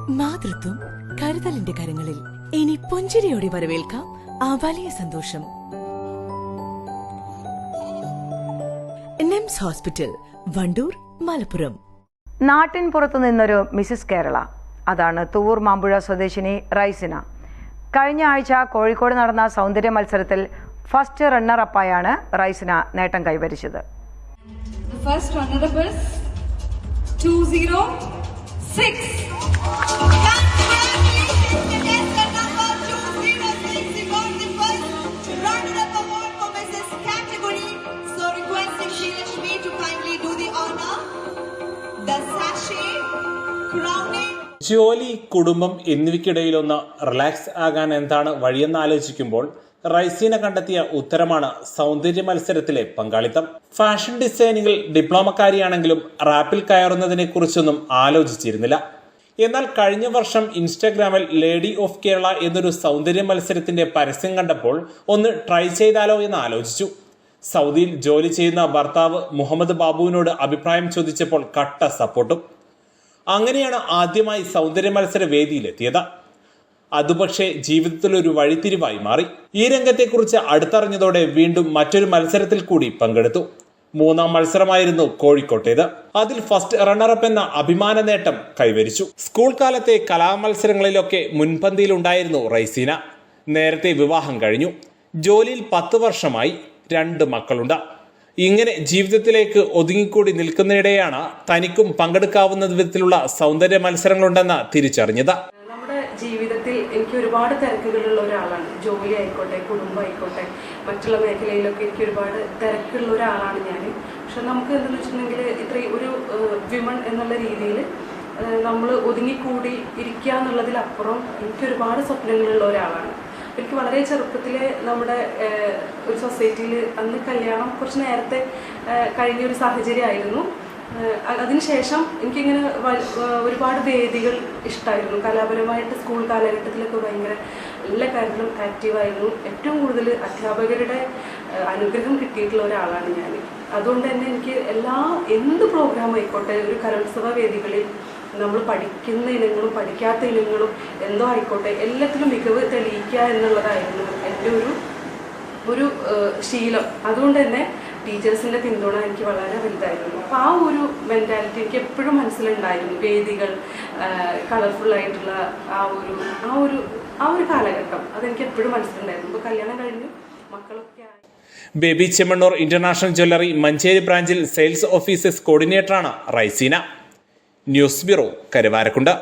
മാതൃത്വം കരുതലിന്റെ കരങ്ങളിൽ. ഇനി പുഞ്ചിരിയോടെ വരവേൽക്കാം ആ വലിയ സന്തോഷം. നിംസ് ഹോസ്പിറ്റൽ, വണ്ടൂർ, മലപ്പുറം. നാട്ടിൻ പുറത്തു നിന്നൊരു മിസസ് കേരള, അതാണ് തുവൂർ മാമ്പുഴ സ്വദേശിനി റൈസിന. കഴിഞ്ഞ ആഴ്ച കോഴിക്കോട് നടന്ന സൗന്ദര്യ മത്സരത്തിൽ ഫസ്റ്റ് റണ്ണറപ്പായാണ് റൈസിന നേട്ടം കൈവരിച്ചത്. ജോലി, കുടുംബം എന്നിവയ്ക്കിടയിലൊന്ന് റിലാക്സ് ആകാൻ എന്താണ് വഴിയെന്ന് ആലോചിക്കുമ്പോൾ റൈസിന കണ്ടെത്തിയ ഉത്തരമാണ് സൗന്ദര്യ മത്സരത്തിലെ പങ്കാളിത്തം. ഫാഷൻ ഡിസൈനിങ്ങിൽ ഡിപ്ലോമക്കാരിയാണെങ്കിലും റാപ്പിൽ കയറുന്നതിനെ കുറിച്ചൊന്നും ആലോചിച്ചിരുന്നില്ല. എന്നാൽ കഴിഞ്ഞ വർഷം ഇൻസ്റ്റാഗ്രാമിൽ ലേഡി ഓഫ് കേരള എന്നൊരു സൗന്ദര്യ മത്സരത്തിന്റെ പരസ്യം കണ്ടപ്പോൾ ഒന്ന് ട്രൈ ചെയ്താലോ എന്ന് ആലോചിച്ചു. സൗദിയിൽ ജോലി ചെയ്യുന്ന ഭർത്താവ് മുഹമ്മദ് ബാബുവിനോട് അഭിപ്രായം ചോദിച്ചപ്പോൾ കട്ട സപ്പോർട്ടും. അങ്ങനെയാണ് ആദ്യമായി സൗന്ദര്യ മത്സര വേദിയിലെത്തിയത്. അതുപക്ഷെ ജീവിതത്തിൽ ഒരു വഴിത്തിരിവായി മാറി. ഈ രംഗത്തെക്കുറിച്ച് അടുത്തറിഞ്ഞതോടെ വീണ്ടും മറ്റൊരു മത്സരത്തിൽ കൂടി പങ്കെടുത്തു. 3ാം മത്സരമായിരുന്നു കോഴിക്കോട്ടേത്. അതിൽ ഫസ്റ്റ് റണ്ണറപ്പ് എന്ന അഭിമാന നേട്ടം കൈവരിച്ചു. സ്കൂൾ കാലത്തെ കലാമത്സരങ്ങളിലൊക്കെ മുൻപന്തിയിലുണ്ടായിരുന്നു റൈസിന. നേരത്തെ വിവാഹം കഴിഞ്ഞു. ജോലിയിൽ 10 വർഷമായി, 2 മക്കളുണ്ട്. ഇങ്ങനെ ജീവിതത്തിലേക്ക് ഒതുങ്ങിക്കൂടി നിൽക്കുന്നതിടെയാണ് തനിക്കും പങ്കെടുക്കാവുന്ന വിധത്തിലുള്ള സൗന്ദര്യ മത്സരങ്ങളുണ്ടെന്ന് തിരിച്ചറിഞ്ഞത്. നമ്മുടെ ജീവിതത്തിൽ എനിക്ക് ഒരുപാട് തിരക്കുകളുള്ള ഒരാളാണ്. ജോലി ആയിക്കോട്ടെ, കുടുംബം ആയിക്കോട്ടെ, മറ്റുള്ള മേഖലയിലൊക്കെ എനിക്ക് ഒരുപാട് തിരക്കുള്ള ഒരാളാണ് ഞാൻ. പക്ഷെ നമുക്ക് എന്താണെന്ന് വെച്ചിട്ടുണ്ടെങ്കിൽ ഇത്രയും ഒരു വിമൺ എന്നുള്ള രീതിയിൽ നമ്മൾ ഒതുങ്ങിക്കൂടി ഇരിക്കുക എന്നുള്ളതിലപ്പുറം എനിക്ക് ഒരുപാട് സ്വപ്നങ്ങളുള്ള ഒരാളാണ്. എനിക്ക് വളരെ ചെറുപ്പത്തിൽ നമ്മുടെ ഒരു സൊസൈറ്റിയിൽ അന്ന് കല്യാണം കുറച്ച് നേരത്തെ കഴിഞ്ഞൊരു സാഹചര്യമായിരുന്നു. അതിനുശേഷം എനിക്കിങ്ങനെ ഒരുപാട് വേദികൾ ഇഷ്ടമായിരുന്നു. കലാപരമായിട്ട് സ്കൂൾ കാലഘട്ടത്തിലൊക്കെ ഭയങ്കര എല്ലാ കാര്യത്തിലും ആക്റ്റീവായിരുന്നു. ഏറ്റവും കൂടുതൽ അധ്യാപകരുടെ അനുഗ്രഹം കിട്ടിയിട്ടുള്ള ഒരാളാണ് ഞാൻ. അതുകൊണ്ട് തന്നെ എനിക്ക് എന്ത് പ്രോഗ്രാം ആയിക്കോട്ടെ, ഒരു കലോത്സവ വേദികളിൽ നമ്മൾ പഠിക്കുന്ന ഇനങ്ങളും പഠിക്കാത്ത ഇനങ്ങളും എന്തോ ആയിക്കോട്ടെ, എല്ലാത്തിലും മികവ് തെളിയിക്കുക എന്നുള്ളതായിരുന്നു എൻ്റെ ഒരു ശീലം. അതുകൊണ്ട് തന്നെ ടീച്ചേഴ്സിൻ്റെ പിന്തുണ എനിക്ക് വളരെ വലുതായിരുന്നു. അപ്പോൾ ആ ഒരു മെൻറ്റാലിറ്റി എനിക്ക് എപ്പോഴും മനസ്സിലുണ്ടായിരുന്നു. വേദികൾ, കളർഫുള്ളായിട്ടുള്ള ആ ഒരു കാലഘട്ടം അതെനിക്ക് എപ്പോഴും മനസ്സിലുണ്ടായിരുന്നു. ഇപ്പോൾ കല്യാണം കഴിഞ്ഞു, മക്കളൊക്കെ ആയി. ബേബി ചെമ്മണ്ണൂർ ഇന്റർനാഷണൽ ജ്വല്ലറി മഞ്ചേരി ബ്രാഞ്ചിൽ സെയിൽസ് ഓഫീസേഴ്സ് കോർഡിനേറ്ററാണ് റൈസിന. News bureau, Karuvarakundu.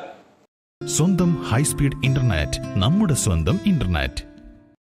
സ്വന്തം ഹൈസ്പീഡ് ഇന്റർനെറ്റ്, നമ്മുടെ സ്വന്തം ഇന്റർനെറ്റ്.